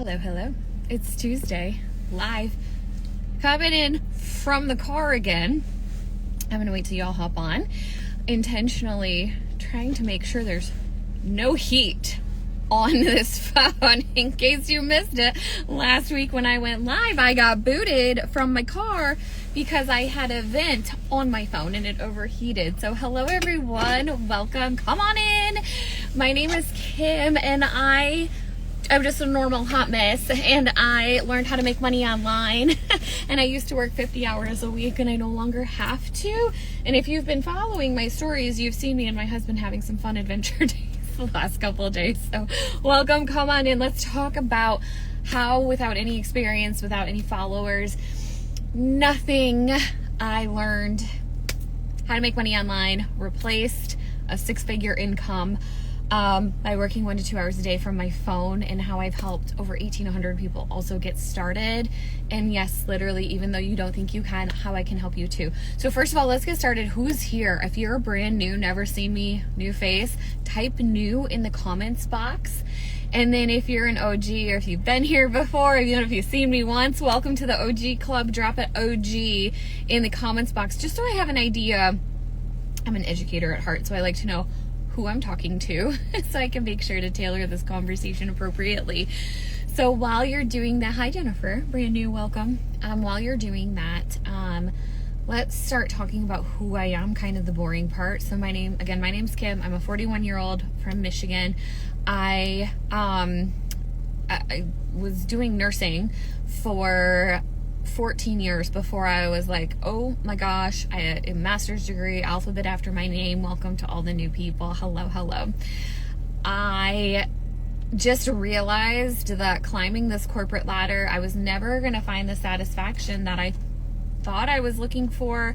Hello, hello. It's Tuesday, live, coming in from the car again. I'm gonna wait till y'all hop on. Intentionally trying to make sure there's no heat on this phone. In case you missed it, last week when I went live, I got booted from my car because I had a vent on my phone and it overheated. So hello everyone, welcome, come on in. My name is Kim and I'm just a normal hot mess, and I learned how to make money online. And I used to work 50 hours a week and I no longer have to. And if you've been following my stories, you've seen me and my husband having some fun adventure days the last couple of days. So welcome, come on in. Let's talk about how, without any experience, without any followers, nothing, I learned how to make money online, replaced a six-figure income by working 1 to 2 hours a day from my phone, and how I've helped over 1,800 people also get started. And yes, literally, even though you don't think you can, how I can help you too. So first of all, let's get started. Who's here? If you're brand new, never seen me, new face, type new in the comments box. And then if you're an OG, or if you've been here before, even if you've seen me once, welcome to the OG club. Drop it OG in the comments box, just so I have an idea. I'm an educator at heart, so I like to know who I'm talking to so I can make sure to tailor this conversation appropriately. So while you're doing that, hi Jennifer, brand new, welcome. While you're doing that, let's start talking about who I am, kind of the boring part. So my name's Kim. I'm a 41-year-old from Michigan. I was doing nursing for 14 years before I was like, oh my gosh, I had a master's degree, alphabet after my name. Welcome to all the new people. Hello, hello. I just realized that climbing this corporate ladder, I was never going to find the satisfaction that I thought I was looking for.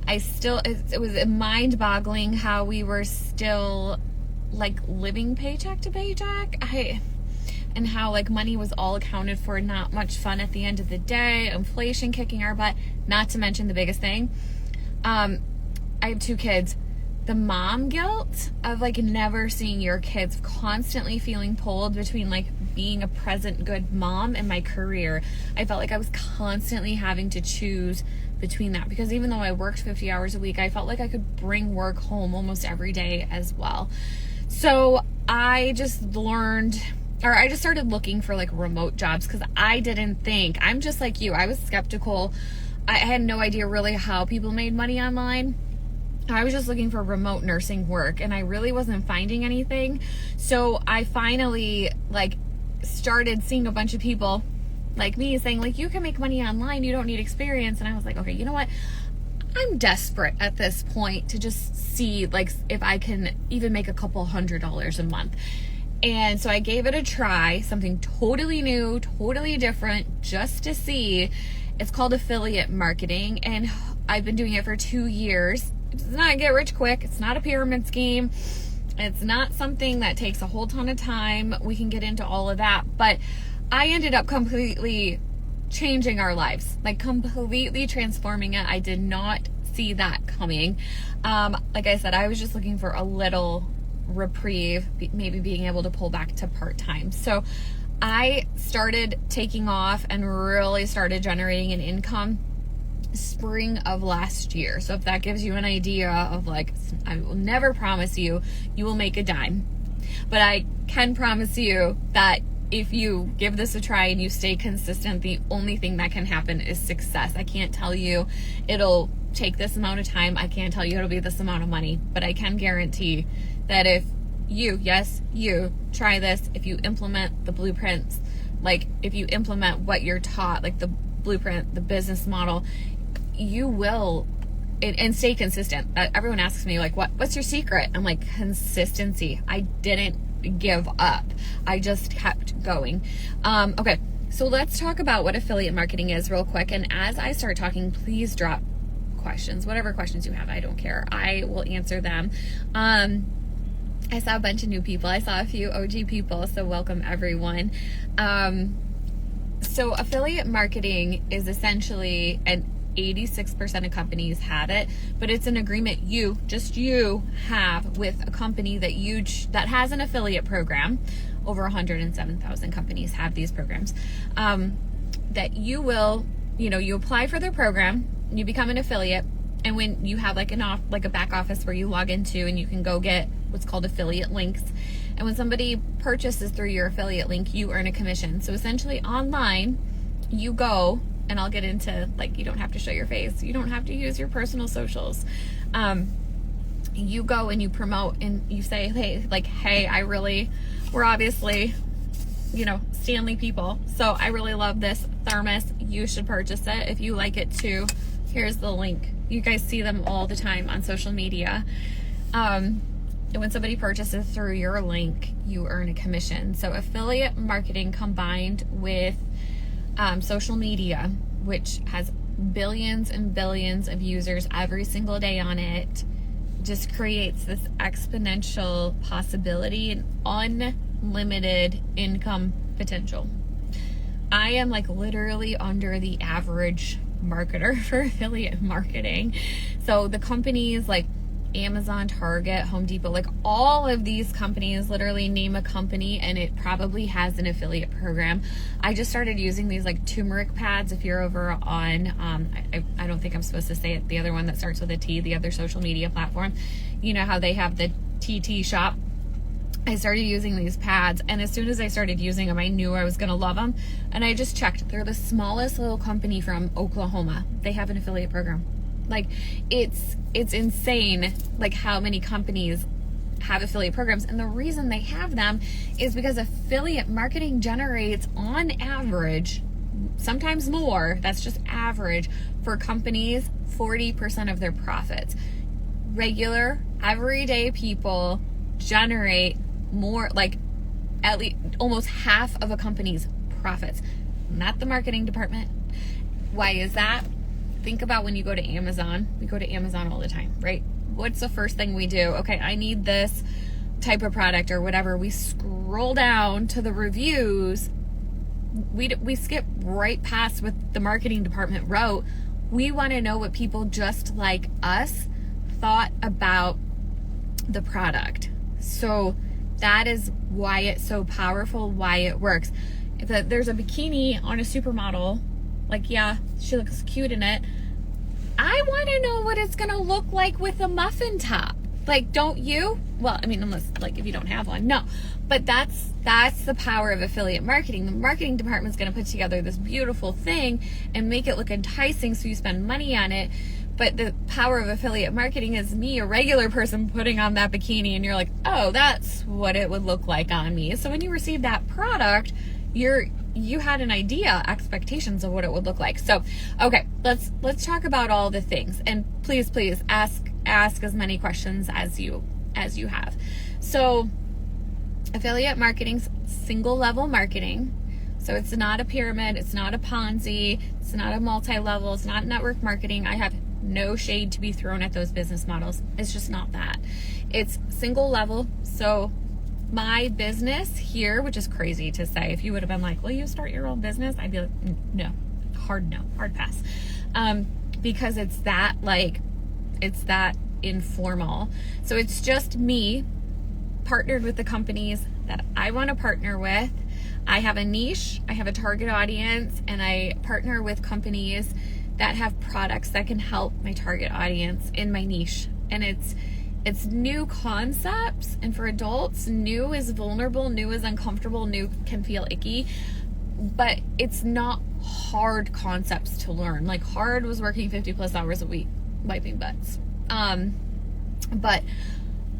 It was mind-boggling how we were still like living paycheck to paycheck. And how like money was all accounted for, not much fun at the end of the day, inflation kicking our butt, not to mention the biggest thing. I have 2 kids. The mom guilt of like never seeing your kids, constantly feeling pulled between like being a present good mom and my career. I felt like I was constantly having to choose between that, because even though I worked 50 hours a week, I felt like I could bring work home almost every day as well. So I just started looking for like remote jobs, because I didn't think, I'm just like you, I was skeptical. I had no idea really how people made money online. I was just looking for remote nursing work and I really wasn't finding anything. So I finally like started seeing a bunch of people like me saying like, you can make money online, you don't need experience. And I was like, okay, you know what? I'm desperate at this point to just see like if I can even make a couple $100s a month. And so I gave it a try, something totally new, totally different, just to see. It's called affiliate marketing, and I've been doing it for 2 years. It does not get rich quick. It's not a pyramid scheme. It's not something that takes a whole ton of time. We can get into all of that. But I ended up completely changing our lives, like completely transforming it. I did not see that coming. Like I said, I was just looking for a little reprieve, maybe being able to pull back to part-time. So I started taking off and really started generating an income spring of last year. So if that gives you an idea of like, I will never promise you will make a dime, but I can promise you that if you give this a try and you stay consistent, the only thing that can happen is success. I can't tell you it'll take this amount of time. I can't tell you it'll be this amount of money, but I can guarantee that if you try this, if you implement the blueprints, like if you implement what you're taught, like the blueprint, the business model, you will, and stay consistent. Everyone asks me like, what's your secret? I'm like, consistency. I didn't give up. I just kept going. Okay, so let's talk about what affiliate marketing is real quick. And as I start talking, please drop questions, whatever questions you have. I don't care. I will answer them. I saw a bunch of new people. I saw a few OG people, so welcome everyone. So affiliate marketing is essentially an 86% of companies have it, but it's an agreement you have with a company that has an affiliate program, over 107,000 companies have these programs, that you will, you apply for their program, you become an affiliate, and when you have like a back office where you log into and you can go get what's called affiliate links. And when somebody purchases through your affiliate link, you earn a commission. So essentially online, you go, and I'll get into, like, you don't have to show your face. You don't have to use your personal socials. You go and you promote and you say, hey, we're obviously, Stanley people. So I really love this thermos. You should purchase it. If you like it too, here's the link. You guys see them all the time on social media. And when somebody purchases through your link, you earn a commission. So affiliate marketing combined with social media, which has billions and billions of users every single day on it, just creates this exponential possibility and unlimited income potential. I am like literally under the average marketer for affiliate marketing. So the companies like Amazon, Target, Home Depot, like all of these companies, literally name a company and it probably has an affiliate program. I just started using these like turmeric pads. If you're over on, I don't think I'm supposed to say it, the other one that starts with a T, the other social media platform, you know how they have the TT shop. I started using these pads, and as soon as I started using them, I knew I was going to love them. And I just checked. They're the smallest little company from Oklahoma. They have an affiliate program. Like, it's insane, like, how many companies have affiliate programs. And the reason they have them is because affiliate marketing generates, on average, sometimes more, that's just average, for companies, 40% of their profits. Regular, everyday people generate more, like at least almost half of a company's profits, not the marketing department. Why is that? Think about when you go to Amazon. We go to Amazon all the time, right? What's the first thing we do? Okay, I need this type of product or whatever. We scroll down to the reviews. We skip right past what the marketing department wrote. We want to know what people just like us thought about the product. So that is why it's so powerful, why it works. If there's a bikini on a supermodel, like, yeah, she looks cute in it, I want to know what it's going to look like with a muffin top. Like, don't you? Well, I mean, unless, like, if you don't have one, no. But that's the power of affiliate marketing. The marketing department's going to put together this beautiful thing and make it look enticing so you spend money on it. But the power of affiliate marketing is me, a regular person, putting on that bikini, and you're like, oh, that's what it would look like on me. So when you receive that product, you had an idea, expectations of what it would look like. So, okay, let's talk about all the things. And please ask as many questions as you have. So, affiliate marketing's single level marketing. So it's not a pyramid, it's not a Ponzi, it's not a multi-level, it's not network marketing. I have no shade to be thrown at those business models. It's just not that. It's single level. So my business here, which is crazy to say, if you would have been like, will you start your own business? I'd be like, no, hard pass. Because it's that informal. So it's just me partnered with the companies that I want to partner with. I have a niche, I have a target audience, and I partner with companies that have products that can help my target audience in my niche. And it's new concepts, and for adults, new is vulnerable, new is uncomfortable, new can feel icky, but it's not hard concepts to learn. Like, hard was working 50 plus hours a week wiping butts. But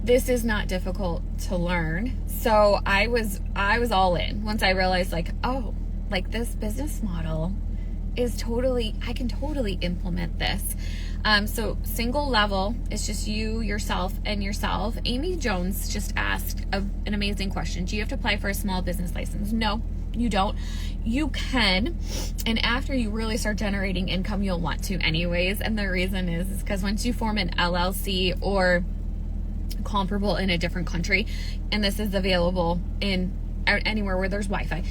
this is not difficult to learn. So I was all in once I realized, like, oh, like, this business model is I can totally implement this. So single level is just you, yourself, and yourself. Amy Jones just asked an amazing question. Do you have to apply for a small business license? No, you don't. You can, and after you really start generating income, you'll want to anyways. And the reason is because once you form an LLC or comparable in a different country, and this is available in anywhere where there's Wi-Fi,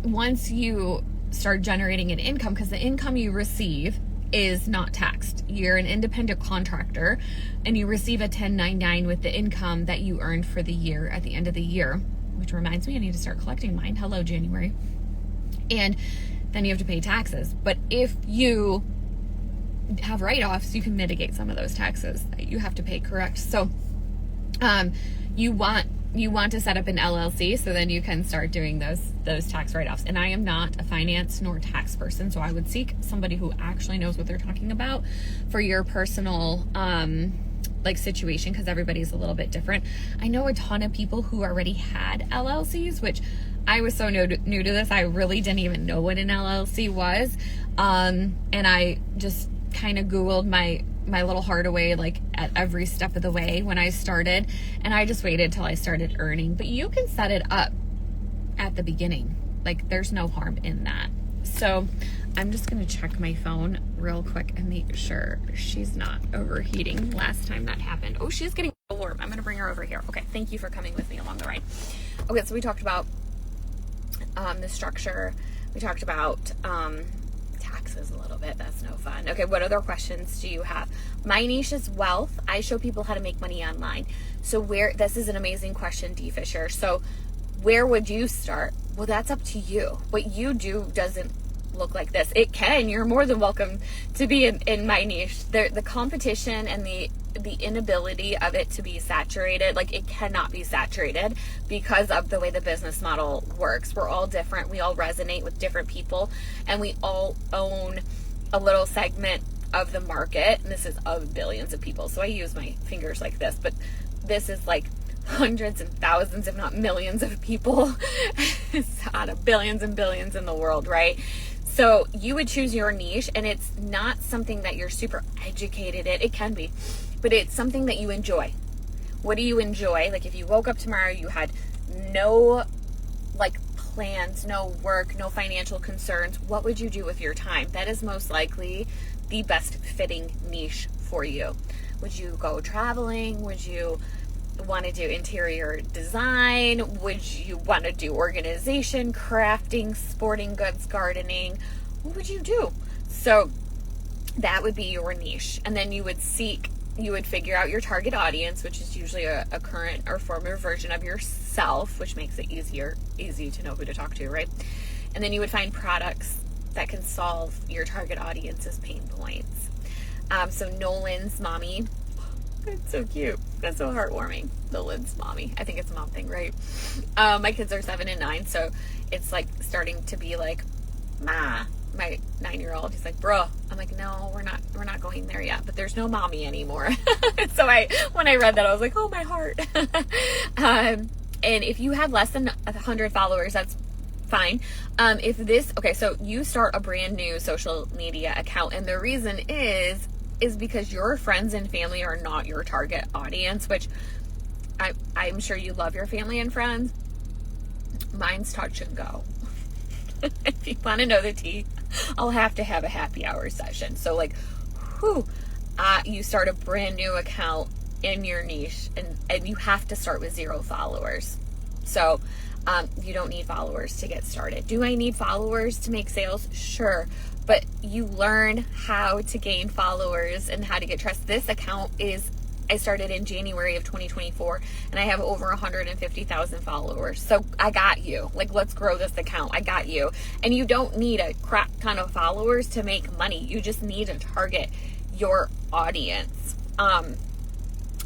once you start generating an income, because the income you receive is not taxed. You're an independent contractor and you receive a 1099 with the income that you earned for the year at the end of the year. which reminds me I need to start collecting mine. Hello, January. And then you have to pay taxes. But if you have write-offs, you can mitigate some of those taxes that you have to pay, correct? So you want to set up an LLC so then you can start doing those tax write-offs. And I am not a finance nor tax person, so I would seek somebody who actually knows what they're talking about for your personal situation, because everybody's a little bit different. I know a ton of people who already had LLCs, which I was so new to this, I really didn't even know what an LLC was. And I just kind of Googled my little heart away, like at every step of the way when I started, and I just waited till I started earning. But you can set it up at the beginning. Like, there's no harm in that. So I'm just going to check my phone real quick and make sure she's not overheating. Last time that happened. Oh, she's getting warm. I'm going to bring her over here. Okay. Thank you for coming with me along the ride. Okay. So we talked about the structure. We talked about taxes a little bit. That's no fun. Okay. What other questions do you have? My niche is wealth. I show people how to make money online. So this is an amazing question, D Fisher. So where would you start? Well, that's up to you. What you do doesn't look like this. It can. You're more than welcome to be in my niche. The competition and the inability of it to be saturated, like it cannot be saturated because of the way the business model works. We're all different. We all resonate with different people, and we all own a little segment of the market. And this is of billions of people. So I use my fingers like this, but this is like hundreds and thousands, if not millions of people. It's out of billions and billions in the world, right? So you would choose your niche, and it's not something that you're super educated in. It can be, but it's something that you enjoy. What do you enjoy? Like if you woke up tomorrow, you had no plans, no work, no financial concerns, what would you do with your time? That is most likely the best fitting niche for you. Would you go traveling? Would you want to do interior design? Would you want to do organization, crafting, sporting goods, gardening? What would you do? So that would be your niche. And then you would figure out your target audience, which is usually a current or former version of yourself, which makes it easy to know who to talk to, right? And then you would find products that can solve your target audience's pain points. So Nolan's mommy, that's so cute. That's so heartwarming. Nolan's mommy. I think it's a mom thing, right? My kids are 7 and 9, so it's like starting to be like, Ma. My 9-year-old, he's like, bro. I'm like, no, we're not going there yet. But there's no mommy anymore. So when I read that, I was like, oh, my heart. And if you have less than 100 followers, that's fine. So you start a brand new social media account, and the reason is because your friends and family are not your target audience, which I'm sure you love your family and friends. Mine's touch and go. If you want to know the tea, I'll have to have a happy hour session. So you start a brand new account in your niche, and you have to start with 0 followers. So you don't need followers to get started. Do I need followers to make sales? Sure. But you learn how to gain followers and how to get trust. This account I started in January of 2024, and I have over 150,000 followers. So I got you. Let's grow this account. I got you. And you don't need a crap ton of followers to make money. You just need to target your audience.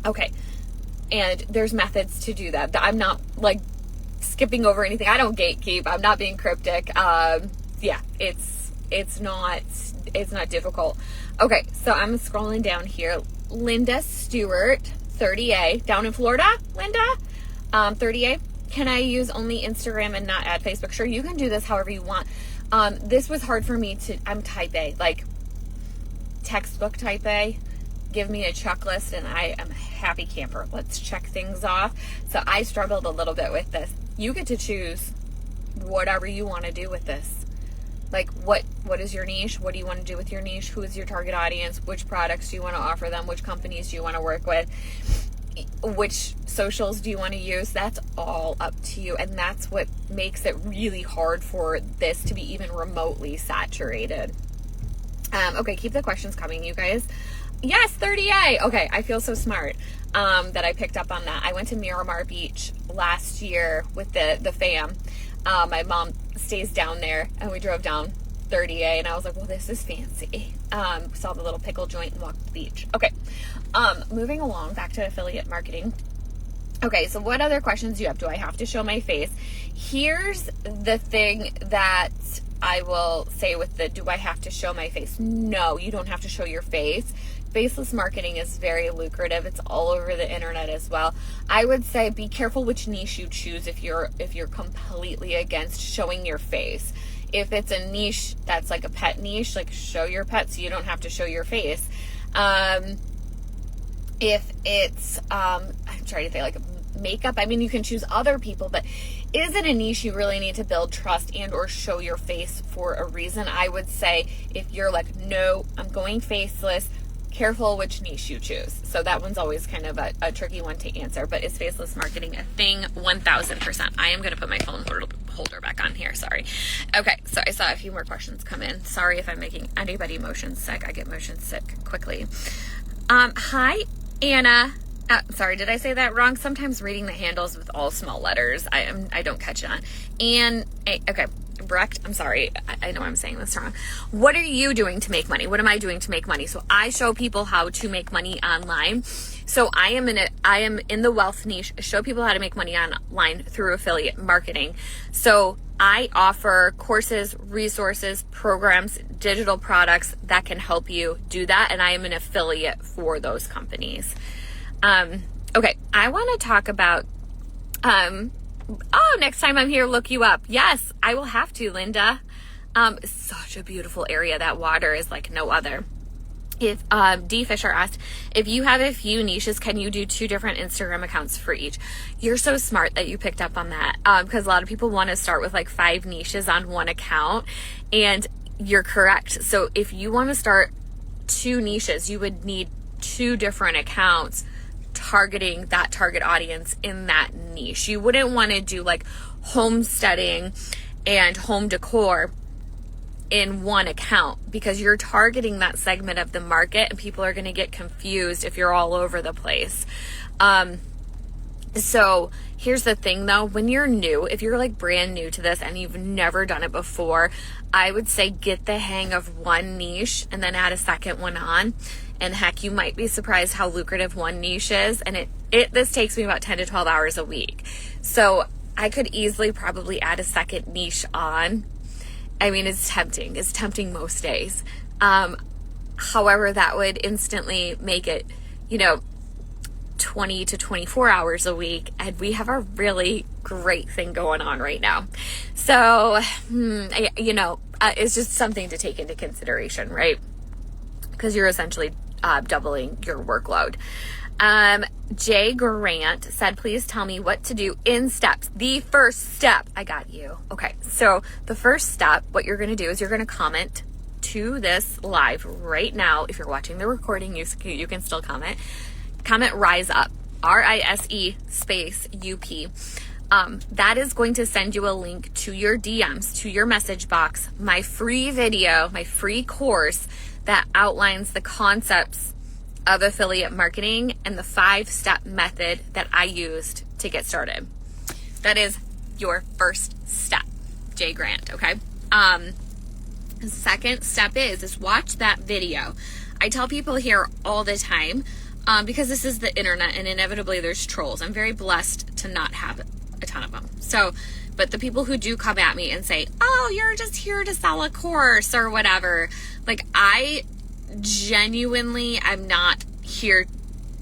Okay. And there's methods to do that. I'm not skipping over anything. I don't gatekeep. I'm not being cryptic. It's not difficult. Okay, so I'm scrolling down here. Linda Stewart, 30A, down in Florida. Linda, 30A. Can I use only Instagram and not add Facebook? Sure, you can do this however you want. This was hard for me I'm type A, textbook type A. Give me a checklist and I am a happy camper. Let's check things off. So I struggled a little bit with this. You get to choose whatever you want to do with this. What is your niche? What do you want to do with your niche? Who is your target audience? Which products do you want to offer them? Which companies do you want to work with? Which socials do you want to use? That's all up to you. And that's what makes it really hard for this to be even remotely saturated. Okay, keep the questions coming, you guys. Yes, 30A. Okay, I feel so smart that I picked up on that. I went to Miramar Beach last year with the fam. My mom stays down there, and we drove down 30A, and I was like, well, this is fancy. Saw the little pickle joint and walked the beach. Okay, moving along back to affiliate marketing. Okay, so what other questions do you have? Do I have to show my face? Here's the thing that I will say with the, do I have to show my face? No, you don't have to show your face. Faceless marketing is very lucrative. It's all over the internet as well. I would say be careful which niche you choose if you're completely against showing your face. If it's a niche that's like a pet niche, like show your pet so you don't have to show your face. If it's, I'm trying to think, like makeup, I mean, you can choose other people, but is it a niche you really need to build trust and or show your face for a reason? I would say if you're like, no, I'm going faceless, careful which niche you choose. So that one's always kind of a tricky one to answer, but is faceless marketing a thing? 1000%. I am going to put my phone holder back on here. Sorry. Okay. So I saw a few more questions come in. Sorry if I'm making anybody motion sick. I get motion sick quickly. Hi, Anna. Sorry, did I say that wrong? Sometimes reading the handles with all small letters, I don't catch on. And okay, Brecht, I'm sorry. I know I'm saying this wrong. What are you doing to make money? What am I doing to make money? So I show people how to make money online. So I am in the wealth niche, show people how to make money online through affiliate marketing. So I offer courses, resources, programs, digital products that can help you do that. And I am an affiliate for those companies. Okay, I want to talk about, next time I'm here, look you up. Yes, I will have to, Linda. Such a beautiful area. That water is like no other. If, D. Fisher asked, if you have a few niches, can you do 2 different Instagram accounts for each? You're so smart that you picked up on that. Because a lot of people want to start with like 5 niches on one account, and you're correct. So if you want to start 2 niches, you would need 2 different accounts targeting that target audience in that niche. You wouldn't want to do like homesteading and home decor in one account because you're targeting that segment of the market and people are going to get confused if you're all over the place. So here's the thing though, when you're new, if you're like brand new to this and you've never done it before, I would say get the hang of one niche and then add a second one on. And heck, you might be surprised how lucrative one niche is. And this takes me about 10 to 12 hours a week. So I could easily probably add a second niche on. I mean, it's tempting most days. However, that would instantly make it, 20 to 24 hours a week. And we have a really great thing going on right now. So, it's just something to take into consideration, right? Because you're essentially doubling your workload. Jay Grant said, please tell me what to do in steps. The first step. I got you. Okay. So the first step, what you're going to do is you're going to comment to this live right now. If you're watching the recording, you can still comment. Comment Rise Up. RISE space UP. That is going to send you a link to your DMs, to your message box, my free video, my free course that outlines the concepts of affiliate marketing and the 5-step method that I used to get started. That is your first step, Jay Grant, okay? The second step is watch that video. I tell people here all the time, because this is the internet and inevitably there's trolls. I'm very blessed to not have a ton of them. So, but the people who do come at me and say, oh, you're just here to sell a course or whatever. Like, I genuinely am not here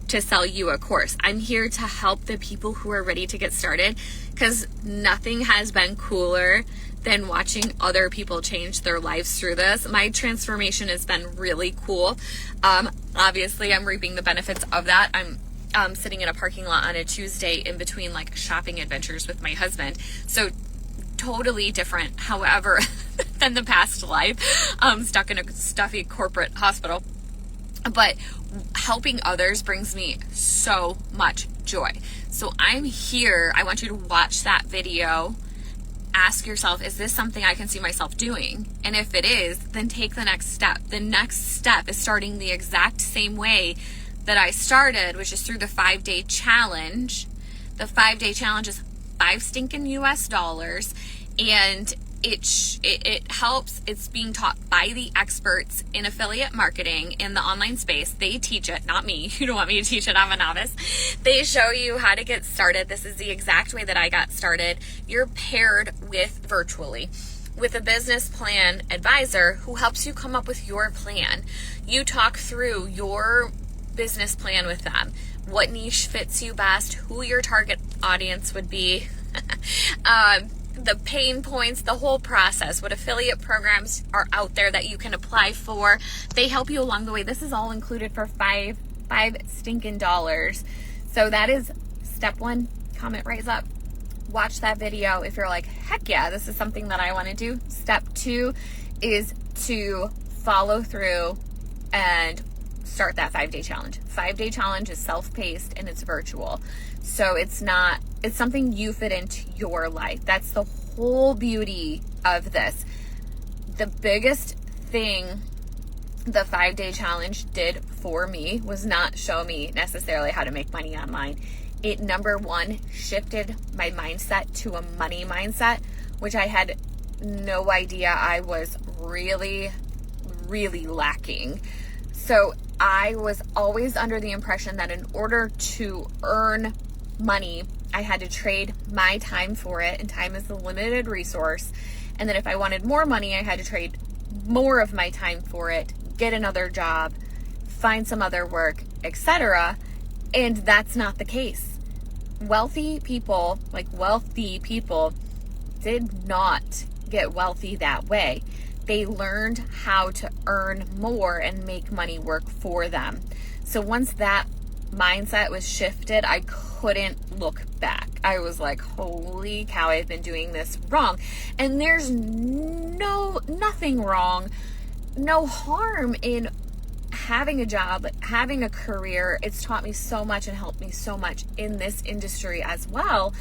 to sell you a course. I'm here to help the people who are ready to get started, because nothing has been cooler than watching other people change their lives through this. My transformation has been really cool. Obviously, I'm reaping the benefits of that. I'm sitting in a parking lot on a Tuesday in between like shopping adventures with my husband. So totally different, however, than the past life. Stuck in a stuffy corporate hospital. But helping others brings me so much joy. So I'm here. I want you to watch that video ask yourself, is this something I can see myself doing? And if it is, then take the next step. The next step is starting the exact same way that I started, which is through the 5-day challenge. The 5-day challenge is $5 stinking US dollars, and it helps. It's being taught by the experts in affiliate marketing in the online space. They teach it, not me. You don't want me to teach it. I'm a novice. They show you how to get started. This is the exact way that I got started. You're paired virtually with a business plan advisor who helps you come up with your plan. You talk through your business plan with them, what niche fits you best, who your target audience would be, the pain points, the whole process, what affiliate programs are out there that you can apply for. They help you along the way. This is all included for five stinking dollars. So that is step 1. Comment raise up. Watch that video if you're like, heck yeah, this is something that I want to do. Step 2 is to follow through and start that 5-day challenge. 5-day challenge is self-paced and it's virtual. So it's something you fit into your life. That's the whole beauty of this. The biggest thing the 5-day challenge did for me was not show me necessarily how to make money online. It, number 1, shifted my mindset to a money mindset, which I had no idea I was really, really lacking. So I was always under the impression that in order to earn money, I had to trade my time for it, and time is a limited resource. And then if I wanted more money, I had to trade more of my time for it, get another job, find some other work, etc. And that's not the case. Wealthy people did not get wealthy that way. They learned how to earn more and make money work for them. So once that mindset was shifted, I couldn't look back. I was like, holy cow, I've been doing this wrong. And there's nothing wrong, no harm in having a job, having a career. It's taught me so much and helped me so much in this industry as well.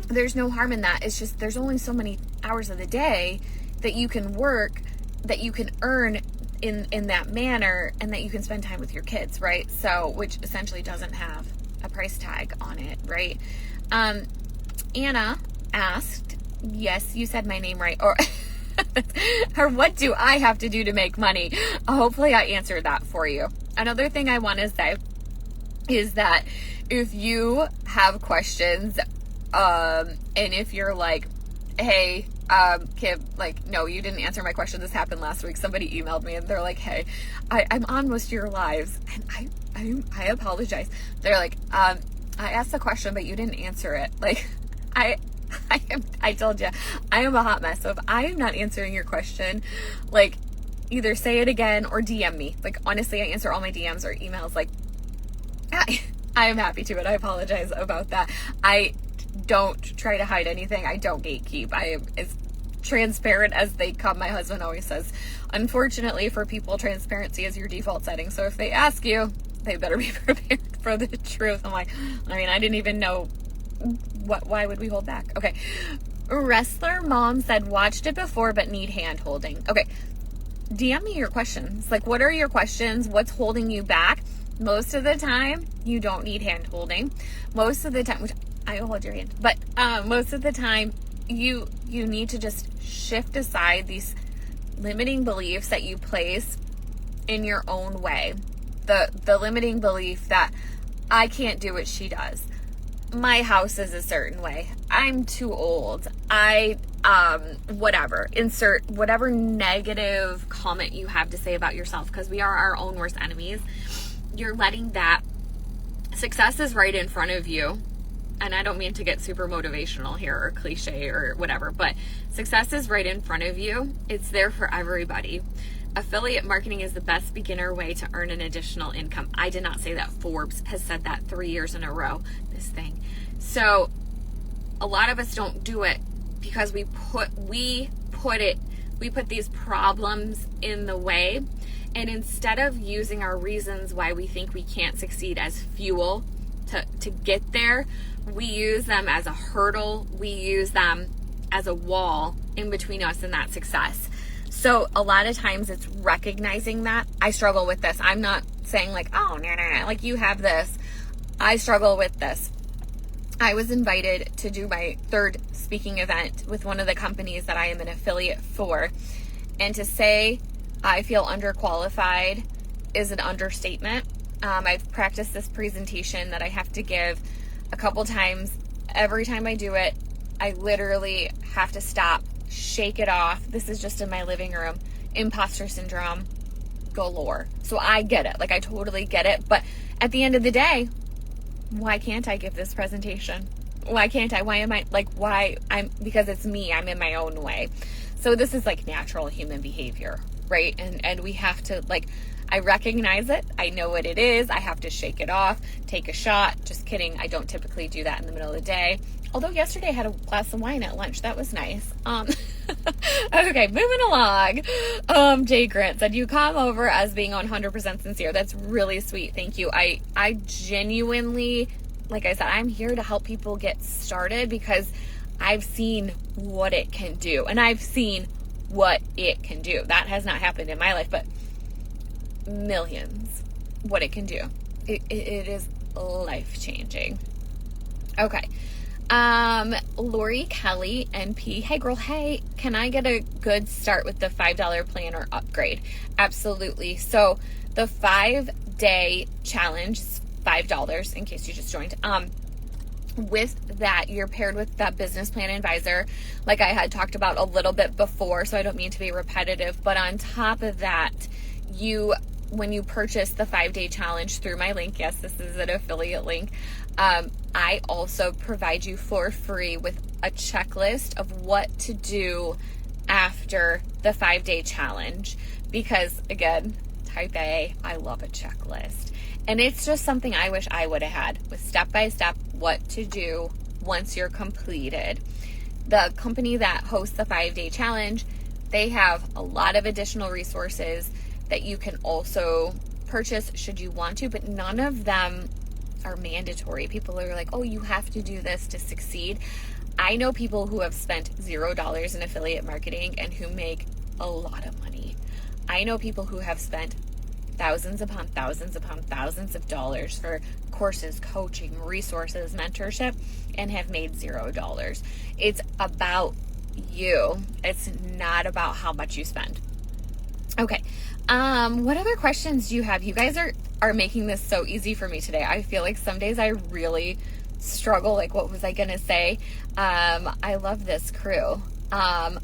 There's no harm in that. It's just there's only so many hours of the day that you can work, that you can earn in that manner, and that you can spend time with your kids, right? So, which essentially doesn't have a price tag on it, right? Anna asked, yes, you said my name right, or what do I have to do to make money? Hopefully I answered that for you. Another thing I want to say is that if you have questions, and if you're like, hey, Kim, like, no, you didn't answer my question. This happened last week. Somebody emailed me and they're like, hey, I'm on most of your lives and I apologize. They're like, I asked the question, but you didn't answer it. Like, I told you, I am a hot mess. So if I am not answering your question, like, either say it again or DM me. Like, honestly, I answer all my DMs or emails. Like, I am happy to, and I apologize about that. I don't try to hide anything. I don't gatekeep. I am as transparent as they come. My husband always says, unfortunately for people, transparency is your default setting. So if they ask you, they better be prepared for the truth. I'm like, I didn't even know why would we hold back? Okay. Wrestler Mom said, watched it before, but need hand holding. Okay. DM me your questions. Like, what are your questions? What's holding you back? Most of the time, you don't need hand holding. Most of the time, which I will hold your hand, but most of the time, you need to just shift aside these limiting beliefs that you place in your own way. The limiting belief that I can't do what she does. My house is a certain way. I'm too old. Whatever. Insert whatever negative comment you have to say about yourself, because we are our own worst enemies. You're letting that success is right in front of you. And I don't mean to get super motivational here or cliche or whatever, but success is right in front of you. It's there for everybody. Affiliate marketing is the best beginner way to earn an additional income. I did not say that. Forbes has said that 3 years in a row, this thing. So a lot of us don't do it because we put these problems in the way. And instead of using our reasons why we think we can't succeed as fuel to get there, we use them as a hurdle. We use them as a wall in between us and that success. So a lot of times it's recognizing that. I struggle with this. I'm not saying like, oh, no, like you have this. I struggle with this. I was invited to do my third speaking event with one of the companies that I am an affiliate for. And to say I feel underqualified is an understatement. I've practiced this presentation that I have to give a couple times. Every time I do it, I literally have to stop, shake it off. This is just in my living room. Imposter syndrome galore. So I get it. Like, I totally get it. But at the end of the day, why can't I give this presentation? Why can't I? Why am I like, why? Because it's me. I'm in my own way. So this is like natural human behavior, right? And we have to, like, I recognize it. I know what it is. I have to shake it off, take a shot. Just kidding. I don't typically do that in the middle of the day. Although yesterday I had a glass of wine at lunch. That was nice. Okay, moving along. Jay Grant said, you come over as being 100% sincere. That's really sweet. Thank you. I genuinely, like I said, I'm here to help people get started because I've seen what it can do. And I've seen what it can do. That has not happened in my life, but millions, what it can do. It is life-changing. Okay. Lori Kelly NP. Hey girl, hey, can I get a good start with the $5 plan or upgrade? Absolutely. So the 5-day challenge is $5 in case you just joined. With that, you're paired with that business plan advisor, like I had talked about a little bit before, so I don't mean to be repetitive, but on top of that, when you purchase the 5-day challenge through my link, yes, this is an affiliate link, I also provide you for free with a checklist of what to do after the 5-day challenge. Because again, type A, I love a checklist. And it's just something I wish I would have had with step-by-step what to do once you're completed. The company that hosts the 5-day challenge, they have a lot of additional resources that you can also purchase should you want to, but none of them are mandatory. People are like, oh, you have to do this to succeed. I know people who have spent $0 in affiliate marketing and who make a lot of money. I know people who have spent thousands upon thousands upon thousands of dollars for courses, coaching, resources, mentorship, and have made $0. It's about you. It's not about how much you spend. Okay. What other questions do you have? You guys are making this so easy for me today. I feel like some days I really struggle. Like, what was I going to say? I love this crew.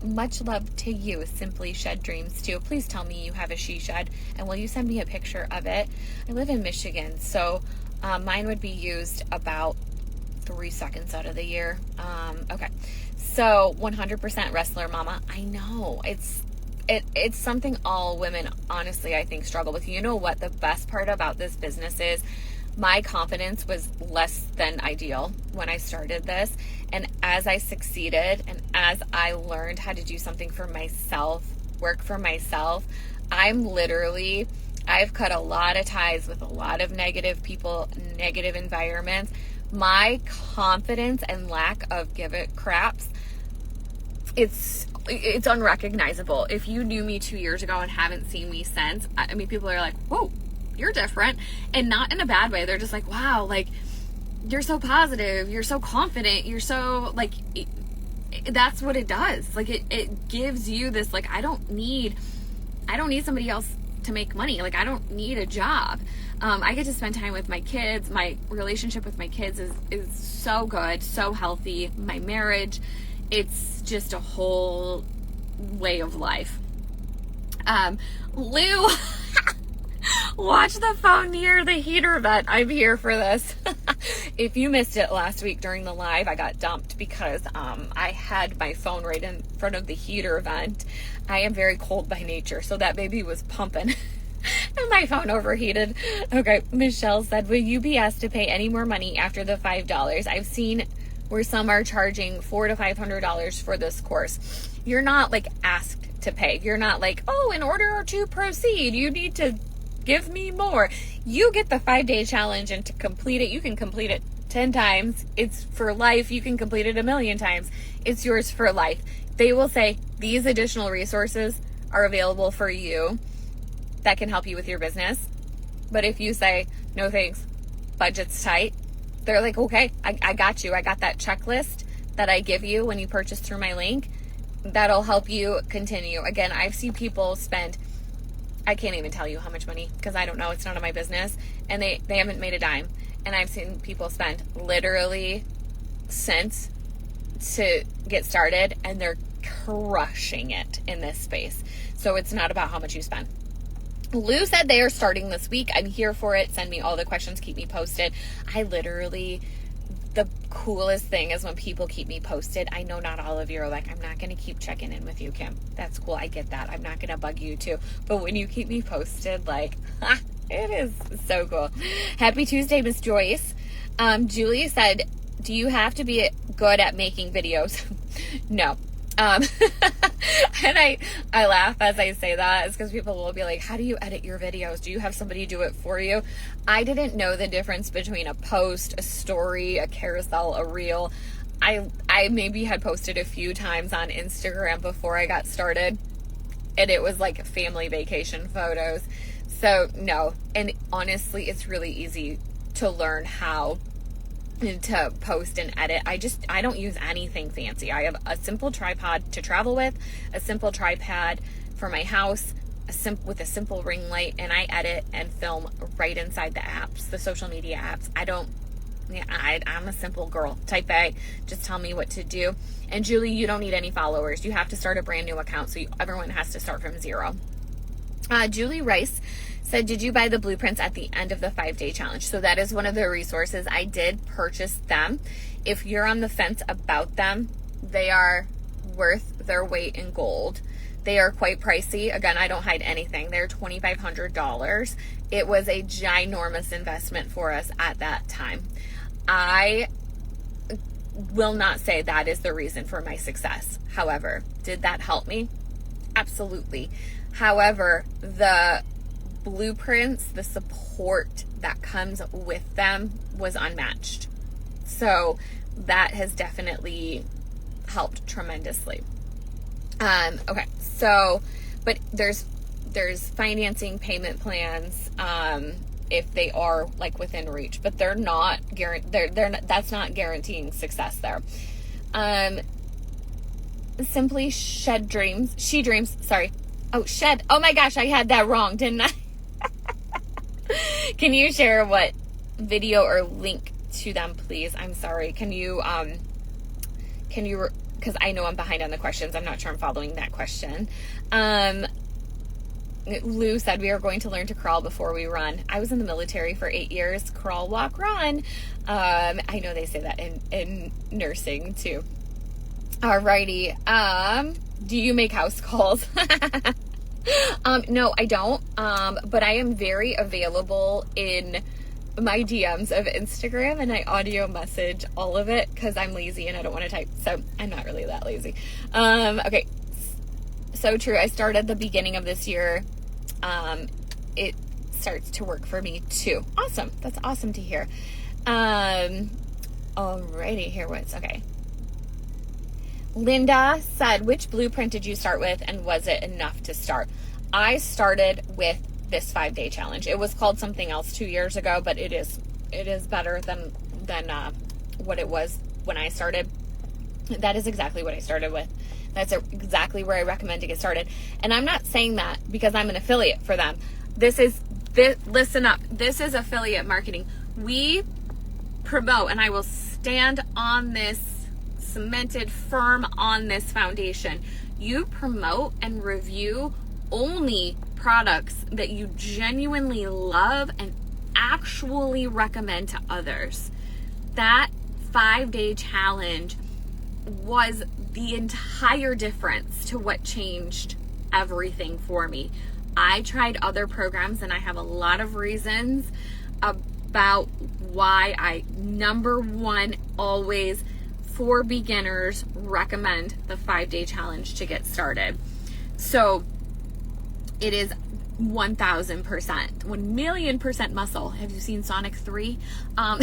Much love to you. Simply Shed Dreams too. Please tell me you have a she shed and will you send me a picture of it? I live in Michigan, so mine would be used about 3 seconds out of the year. Okay. So 100% wrestler mama. I know it's something all women, honestly, I think struggle with. You know what the best part about this business is? My confidence was less than ideal when I started this. And as I succeeded and as I learned how to do something for myself, work for myself, I've cut a lot of ties with a lot of negative people, negative environments. My confidence and lack of give it craps, it's unrecognizable. If you knew me 2 years ago and haven't seen me since, I mean, people are like, whoa, you're different. And not in a bad way. They're just like, wow, like, you're so positive, you're so confident, you're so, like, that's what it does. Like, it gives you this, like, I don't need somebody else to make money. Like, I don't need a job. I get to spend time with my kids. My relationship with my kids is so good, so healthy. My marriage, it's just a whole way of life. Lou, watch the phone near the heater vent. I'm here for this. If you missed it last week during the live, I got dumped because I had my phone right in front of the heater vent. I am very cold by nature, so that baby was pumping. And my phone overheated. Okay, Michelle said, will you be asked to pay any more money after the $5? I've seen where some are charging $400 to $500 for this course. You're not like asked to pay. You're not like, oh, in order to proceed, you need to Give me more. You get the 5-day challenge, and to complete it, you can complete it 10 times. It's for life. You can complete it 1,000,000 times. It's yours for life. They will say these additional resources are available for you that can help you with your business. But if you say, no thanks, budget's tight, they're like, okay, I got you. I got that checklist that I give you when you purchase through my link. That'll help you continue. Again, I've seen people spend, I can't even tell you how much money because I don't know. It's none of my business. And they haven't made a dime. And I've seen people spend literally cents to get started, and they're crushing it in this space. So it's not about how much you spend. Lou said they are starting this week. I'm here for it. Send me all the questions. Keep me posted. The coolest thing is when people keep me posted. I know not all of you are like, I'm not going to keep checking in with you, Kim. That's cool. I get that. I'm not going to bug you too. But when you keep me posted, like, it is so cool. Happy Tuesday, Miss Joyce. Julie said, do you have to be good at making videos? No. And I laugh as I say that. It's because people will be like, how do you edit your videos? Do you have somebody do it for you? I didn't know the difference between a post, a story, a carousel, a reel. I maybe had posted a few times on Instagram before I got started, and it was like family vacation photos. So no, and honestly, it's really easy to learn how to post and edit. I don't use anything fancy. I have a simple tripod to travel with, a simple tripod for my house, with a simple ring light, and I edit and film right inside the apps, the social media apps. I'm a simple girl. Type A, just tell me what to do. And Julie, you don't need any followers. You have to start a brand new account, so everyone has to start from zero. Julie Rice said, did you buy the blueprints at the end of the 5-day challenge? So that is one of the resources. I did purchase them. If you're on the fence about them, they are worth their weight in gold. They are quite pricey. Again, I don't hide anything. They're $2,500. It was a ginormous investment for us at that time. I will not say that is the reason for my success. However, did that help me? Absolutely. However, the blueprints, the support that comes with them was unmatched. So that has definitely helped tremendously. Okay, so, but there's financing payment plans, if they are like within reach, but they're not that's not guaranteeing success there. Simply She Dreams, sorry. Oh my gosh, I had that wrong, didn't I? Can you share what video or link to them, please? I'm sorry. Can you, because I know I'm behind on the questions. I'm not sure I'm following that question. Lou said, we are going to learn to crawl before we run. I was in the military for 8 years. Crawl, walk, run. I know they say that in nursing too. Alrighty. Do you make house calls? No, I don't. But I am very available in my DMs of Instagram, and I audio message all of it because I'm lazy and I don't want to type. So I'm not really that lazy. Okay. So true. I started the beginning of this year. It starts to work for me too. Awesome. That's awesome to hear. Alrighty, here what's okay. Linda said, which blueprint did you start with, and was it enough to start? I started with this 5-day challenge. It was called something else 2 years ago, but it is better than what it was when I started. That is exactly what I started with. That's exactly where I recommend to get started. And I'm not saying that because I'm an affiliate for them. Listen up. This is affiliate marketing. We promote, and I will stand on this, cemented firm on this foundation. You promote and review only products that you genuinely love and actually recommend to others. That 5-day challenge was the entire difference to what changed everything for me. I tried other programs, and I have a lot of reasons about why I, number one, always for beginners recommend the 5-day challenge to get started. So it is 1,000%, 1,000,000% muscle. Have you seen Sonic 3? I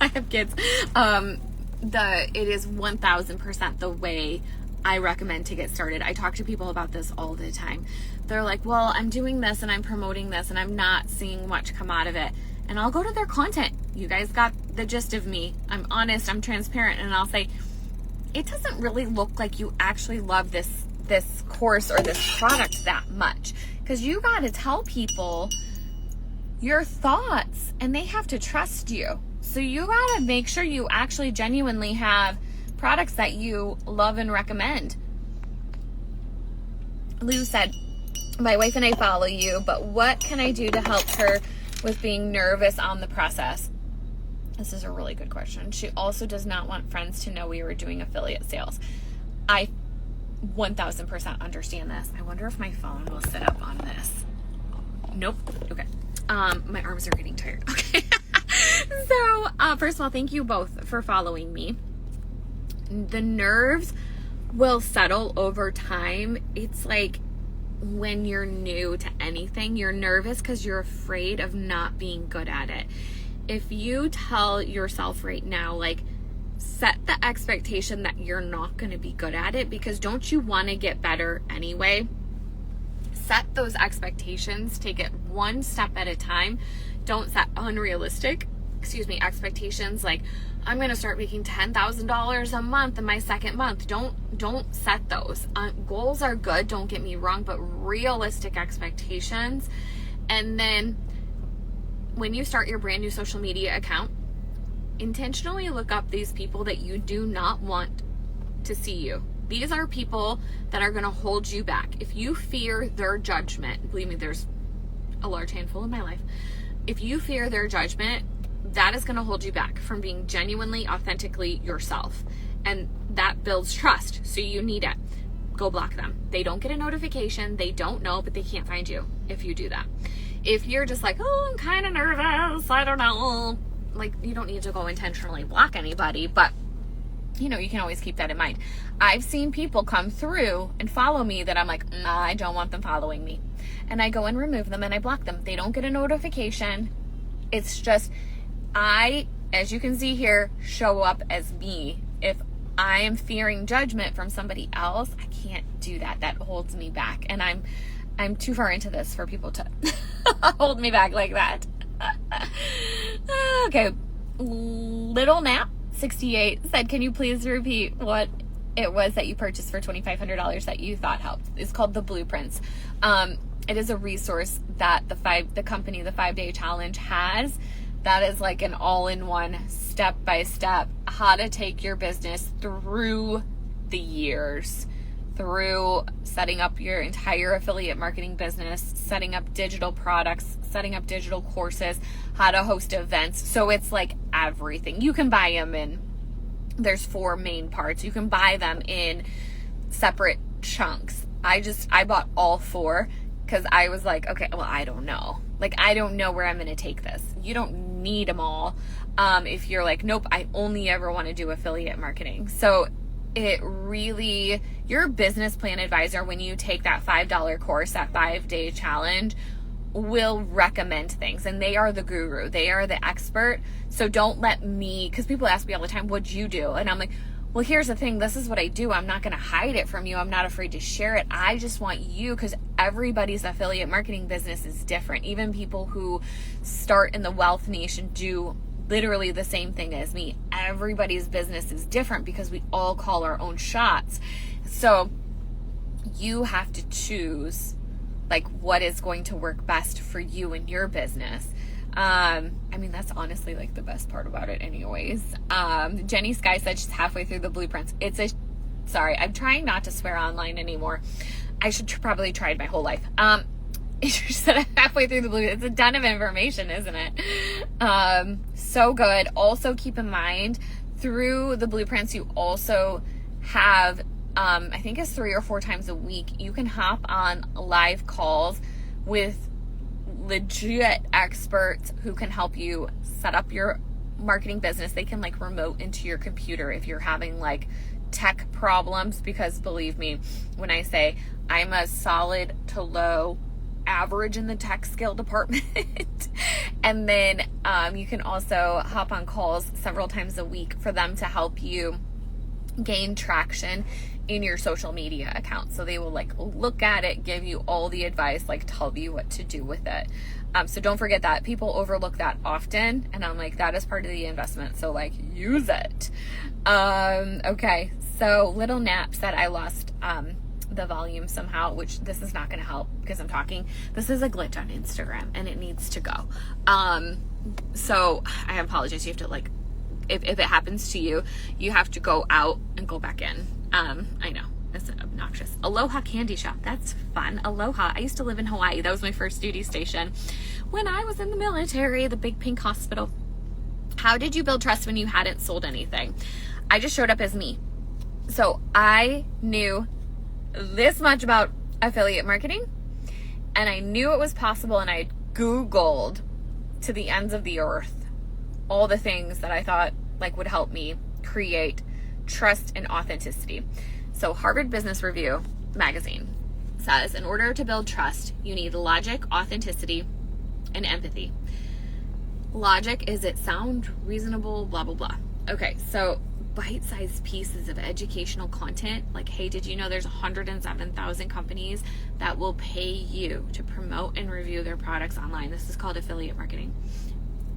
have kids. It is 1,000% the way I recommend to get started. I talk to people about this all the time. They're like, well, I'm doing this and I'm promoting this and I'm not seeing much come out of it. And I'll go to their content. You guys got the gist of me. I'm honest, I'm transparent, and I'll say, it doesn't really look like you actually love this course or this product that much. Because you got to tell people your thoughts and they have to trust you. So you got to make sure you actually genuinely have products that you love and recommend. Lou said, my wife and I follow you, but what can I do to help her with being nervous on the process? This is a really good question. She also does not want friends to know we were doing affiliate sales. I 1,000% understand this. I wonder if my phone will sit up on this. Nope. Okay. My arms are getting tired. Okay. So, first of all, thank you both for following me. The nerves will settle over time. It's like when you're new to anything, you're nervous because you're afraid of not being good at it. If you tell yourself right now, like, set the expectation that you're not going to be good at it, because don't you want to get better anyway? Set those expectations. Take it one step at a time. Don't set unrealistic, expectations like, I'm going to start making $10,000 a month in my second month. Don't set those. Goals are good, don't get me wrong, but realistic expectations. And then when you start your brand new social media account, intentionally look up these people that you do not want to see you. These are people that are going to hold you back. If you fear their judgment, believe me, there's a large handful in my life. If you fear their judgment, that is going to hold you back from being genuinely, authentically yourself. And that builds trust. So you need it. Go block them. They don't get a notification. They don't know, but they can't find you if you do that. If you're just like, oh, I'm kind of nervous, I don't know, like, you don't need to go intentionally block anybody, but you know, you can always keep that in mind. I've seen people come through and follow me that I'm like, I don't want them following me. And I go and remove them and I block them. They don't get a notification. It's just, as you can see here, show up as me. If I am fearing judgment from somebody else, I can't do that. That holds me back. And I'm too far into this for people to hold me back like that. Okay. Little Nap 68 said, can you please repeat what it was that you purchased for $2,500 that you thought helped? It's called the Blueprints. It is a resource that the 5-day challenge has. That is like an all-in-one, step-by-step, how to take your business through the years, through setting up your entire affiliate marketing business, setting up digital products, setting up digital courses, how to host events. So it's like everything. You can buy them in, there's 4 main parts. You can buy them in separate chunks. I bought all 4 because I was like, okay, well, I don't know. Like, I don't know where I'm going to take this. You don't need them all. If you're like, nope, I only ever want to do affiliate marketing. So it really, your business plan advisor, when you take that $5 course, that 5-day challenge, will recommend things, and they are the guru. They are the expert. So don't let me, because people ask me all the time, what'd you do? And I'm like, well, here's the thing. This is what I do. I'm not going to hide it from you. I'm not afraid to share it. I just want you, because everybody's affiliate marketing business is different. Even people who start in the wealth niche and do literally the same thing as me. Everybody's business is different because we all call our own shots. So you have to choose like what is going to work best for you and your business. I mean, that's honestly like the best part about it anyways. Jenny Sky said she's halfway through the Blueprints. Sorry, I'm trying not to swear online anymore. I should probably try it my whole life. She said I'm halfway through the Blueprints. It's a ton of information, isn't it? So good. Also keep in mind, through the Blueprints, you also have, I think it's 3 or 4 times a week, you can hop on live calls with legit experts who can help you set up your marketing business. They can like remote into your computer if you're having like tech problems, because believe me when I say I'm a solid to low average in the tech skill department. And then you can also hop on calls several times a week for them to help you gain traction in your social media account. So they will like look at it, give you all the advice, like tell you what to do with it. So don't forget that. People overlook that often, and I'm like, that is part of the investment. So like use it. Okay. So Little Nap said I lost the volume somehow, which this is not going to help because I'm talking. This is a glitch on Instagram and it needs to go. So I apologize. You have to like, if it happens to you, you have to go out and go back in. I know it's obnoxious. Aloha Candy Shop. That's fun. Aloha. I used to live in Hawaii. That was my first duty station when I was in the military, the big pink hospital. How did you build trust when you hadn't sold anything? I just showed up as me. So I knew this much about affiliate marketing, and I knew it was possible, and I Googled to the ends of the earth all the things that I thought like would help me create trust and authenticity. So Harvard Business Review magazine says in order to build trust, you need logic, authenticity, and empathy. Logic is it sound reasonable, blah, blah, blah. Okay, so bite-sized pieces of educational content, like, hey, did you know there's 107,000 companies that will pay you to promote and review their products online? This is called affiliate marketing.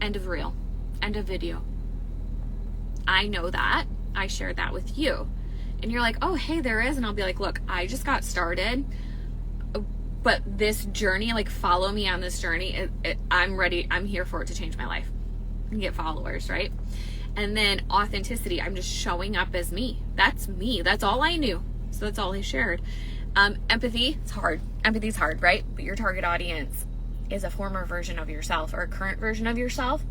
End of reel. End of video. I know that. I shared that with you. And you're like, oh, hey, there is. And I'll be like, look, I just got started, but this journey, like, follow me on this journey. I'm ready. I'm here for it to change my life and get followers, right? And then authenticity, I'm just showing up as me. That's me. That's all I knew. So that's all I shared. Empathy, it's hard. Empathy is hard, right? But your target audience is a former version of yourself or a current version of yourself.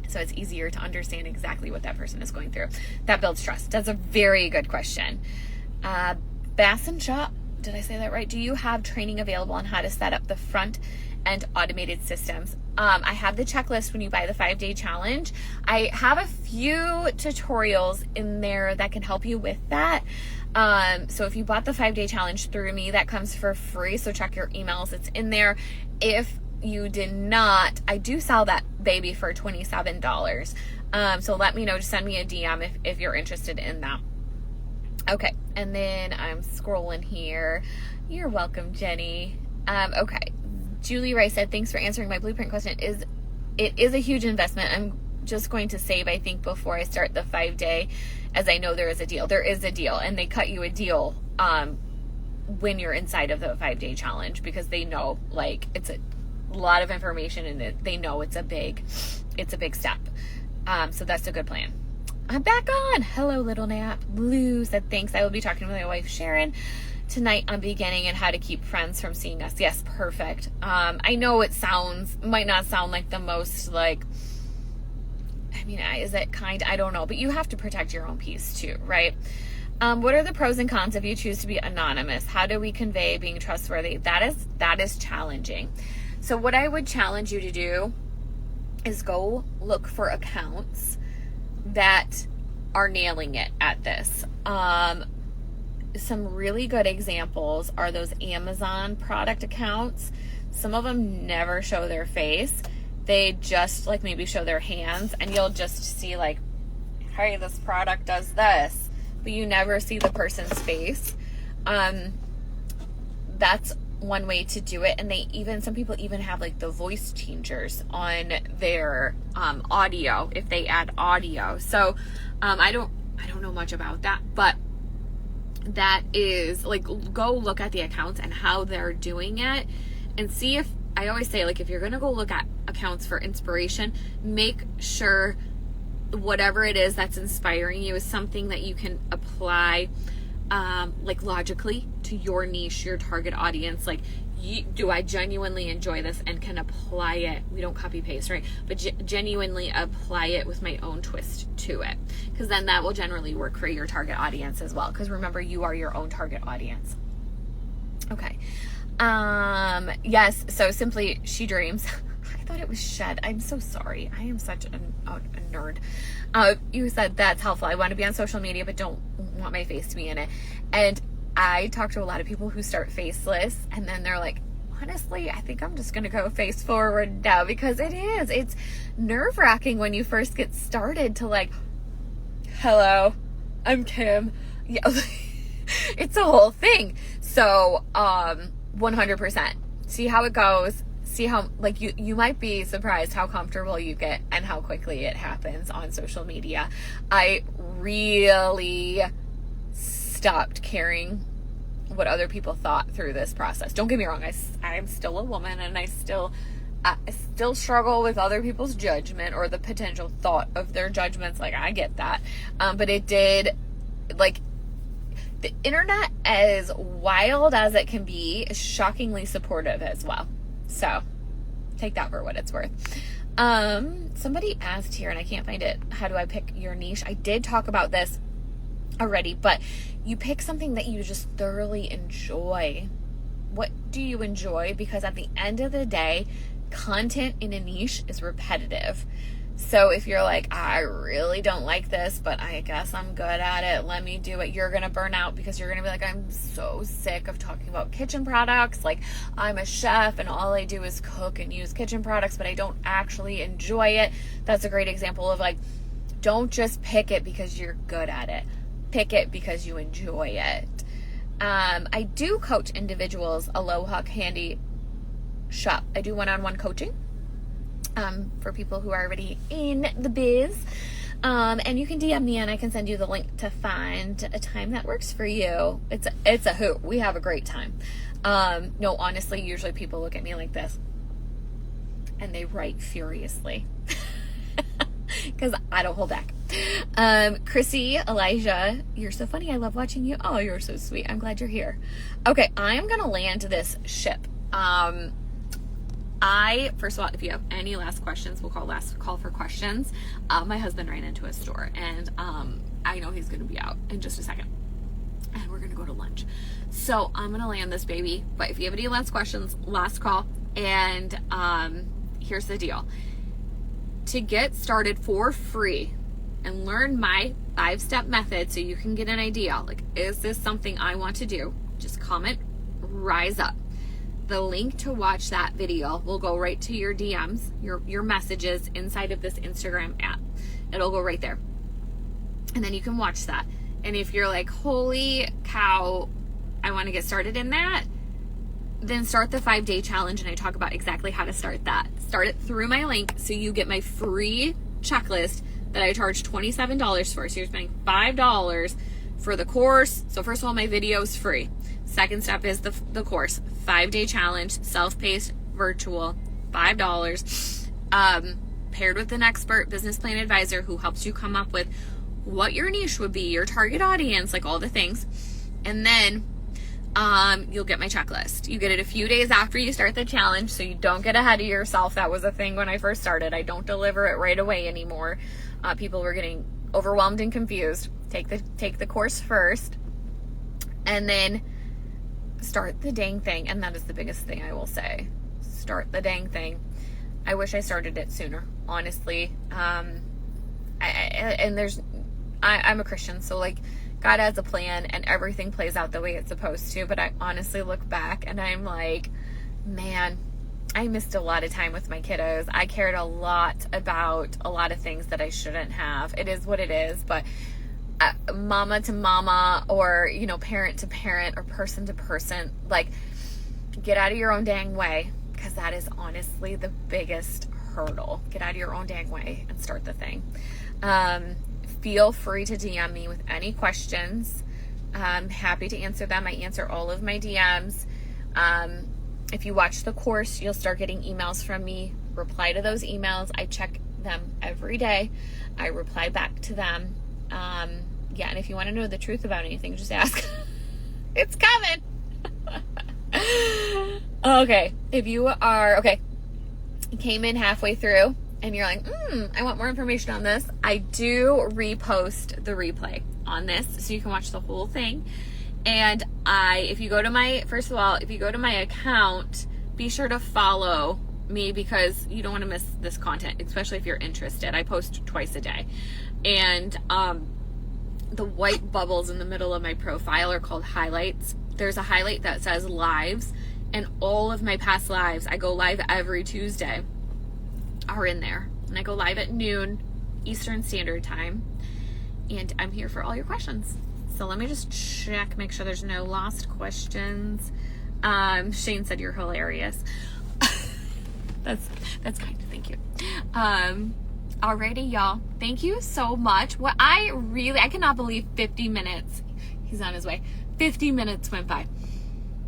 So it's easier to understand exactly what that person is going through. That builds trust. That's a very good question. Bass and Shop, did I say that right? Do you have training available on how to set up the front end automated systems? I have the checklist when you buy the 5-day challenge. I have a few tutorials in there that can help you with that. So if you bought the 5-day challenge through me, that comes for free. So check your emails. It's in there. If you did not, I do sell that baby for $27. So let me know. Just send me a DM if you're interested in that. Okay. And then I'm scrolling here. You're welcome, Jenny. Okay. Julie Rice said, thanks for answering my blueprint question. It is a huge investment. I'm just going to save, I think, before I start the 5-day, as I know there is a deal. There is a deal, and they cut you a deal when you're inside of the 5-day challenge, because they know, like, it's a lot of information, and they know it's a big step. So that's a good plan. I'm back on. Hello, Little Nap. Blue said, thanks. I will be talking to my wife, Sharon, tonight on beginning and how to keep friends from seeing us. Yes, perfect. I know it might not sound like the most, like, I mean, is it kind? I don't know, but you have to protect your own peace too, right? What are the pros and cons if you choose to be anonymous? How do we convey being trustworthy? That is challenging. So what I would challenge you to do is go look for accounts that are nailing it at this. Some really good examples are those Amazon product accounts. Some of them never show their face. They just like maybe show their hands, and you'll just see like, hey, this product does this, but you never see the person's face. That's one way to do it. And some people even have like the voice changers on their audio if they add audio. So I don't know much about that, but that is like, go look at the accounts and how they're doing it, and see if, I always say, like, if you're going to go look at accounts for inspiration, make sure whatever it is that's inspiring you is something that you can apply, like, logically to your niche, your target audience. Like, do I genuinely enjoy this and can apply it? We don't copy paste, right? But genuinely apply it with my own twist to it. Because then that will generally work for your target audience as well. Because remember, you are your own target audience. Okay. Yes. So simply, She Dreams. I thought it was Shed. I'm so sorry. I am such a nerd. You said that's helpful. I want to be on social media, but don't want my face to be in it. And I talk to a lot of people who start faceless, and then they're like, honestly, I think I'm just going to go face forward now, because it's nerve-wracking when you first get started to like, hello, I'm Kim. Yeah, it's a whole thing. So, 100%. See how it goes. See how, like, you might be surprised how comfortable you get and how quickly it happens on social media. I really stopped caring what other people thought through this process. Don't get me wrong, I'm still a woman, and I still struggle with other people's judgment or the potential thought of their judgments. Like, I get that. But it did, like, the internet, as wild as it can be, is shockingly supportive as well. So take that for what it's worth. Somebody asked here, and I can't find it, how do I pick your niche? I did talk about this already, but you pick something that you just thoroughly enjoy. What do you enjoy? Because at the end of the day, content in a niche is repetitive. So if you're like, I really don't like this, but I guess I'm good at it, let me do it, you're going to burn out, because you're going to be like, I'm so sick of talking about kitchen products. Like, I'm a chef and all I do is cook and use kitchen products, but I don't actually enjoy it. That's a great example of, like, don't just pick it because you're good at it. Pick it because you enjoy it. I do coach individuals. Aloha Candy Shop. I do one-on-one coaching for people who are already in the biz. And you can DM me and I can send you the link to find a time that works for you. It's a hoot. We have a great time. No, honestly, usually people look at me like this and they write furiously because I don't hold back. Chrissy, Elijah, you're so funny. I love watching you. Oh, you're so sweet. I'm glad you're here. Okay, I am going to land this ship. First of all, if you have any last questions, we'll call for questions. My husband ran into a store, and I know he's going to be out in just a second, and we're going to go to lunch. So I'm going to land this baby, but if you have any last questions, last call. And here's the deal. To get started for free and learn my 5-step method so you can get an idea, like, is this something I want to do? Just comment Rise Up. The link to watch that video will go right to your DMs, your messages inside of this Instagram app. It'll go right there. And then you can watch that. And if you're like, holy cow, I want to get started in that, then start the 5-day challenge, and I talk about exactly how to start that. Start it through my link so you get my free checklist that I charge $27 for. So you're spending $5 for the course. So first of all, my video is free. Second step is the course, 5-day challenge, self-paced, virtual, $5, paired with an expert business plan advisor who helps you come up with what your niche would be, your target audience, like all the things. And then you'll get my checklist. You get it a few days after you start the challenge, so you don't get ahead of yourself. That was a thing when I first started. I don't deliver it right away anymore. People were getting overwhelmed and confused. Take the course first, and then start the dang thing. And that is the biggest thing I will say. Start the dang thing. I wish I started it sooner, honestly. I'm a Christian, so like, God has a plan and everything plays out the way it's supposed to. But I honestly look back and I'm like, man, I missed a lot of time with my kiddos. I cared a lot about a lot of things that I shouldn't have. It is what it is. But mama to mama, or, you know, parent to parent, or person to person, like, get out of your own dang way, because that is honestly the biggest hurdle. Get out of your own dang way and start the thing. Feel free to DM me with any questions. I'm happy to answer them. I answer all of my DMs. If you watch the course, you'll start getting emails from me. Reply to those emails. I check them every day. I reply back to them. Yeah, and if you want to know the truth about anything, just ask. It's coming. Okay, if you came in halfway through and you're like, I want more information on this, I do repost the replay on this so you can watch the whole thing. And if you go to my account, be sure to follow me, because you don't want to miss this content, especially if you're interested. I post twice a day. And the white bubbles in the middle of my profile are called highlights. There's a highlight that says lives, And all of my past lives, I go live every Tuesday, are in there. And I go live at noon Eastern Standard Time. And I'm here for all your questions. So let me just check, make sure there's no lost questions. Shane said you're hilarious. That's kind. Thank you. Alrighty, y'all. Thank you so much. I cannot believe 50 minutes. He's on his way. 50 minutes went by.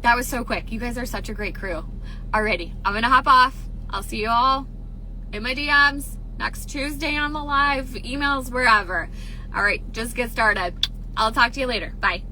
That was so quick. You guys are such a great crew. Alrighty, I'm gonna hop off. I'll see you all in my DMs next Tuesday on the live, emails, wherever. All right, just get started. I'll talk to you later. Bye.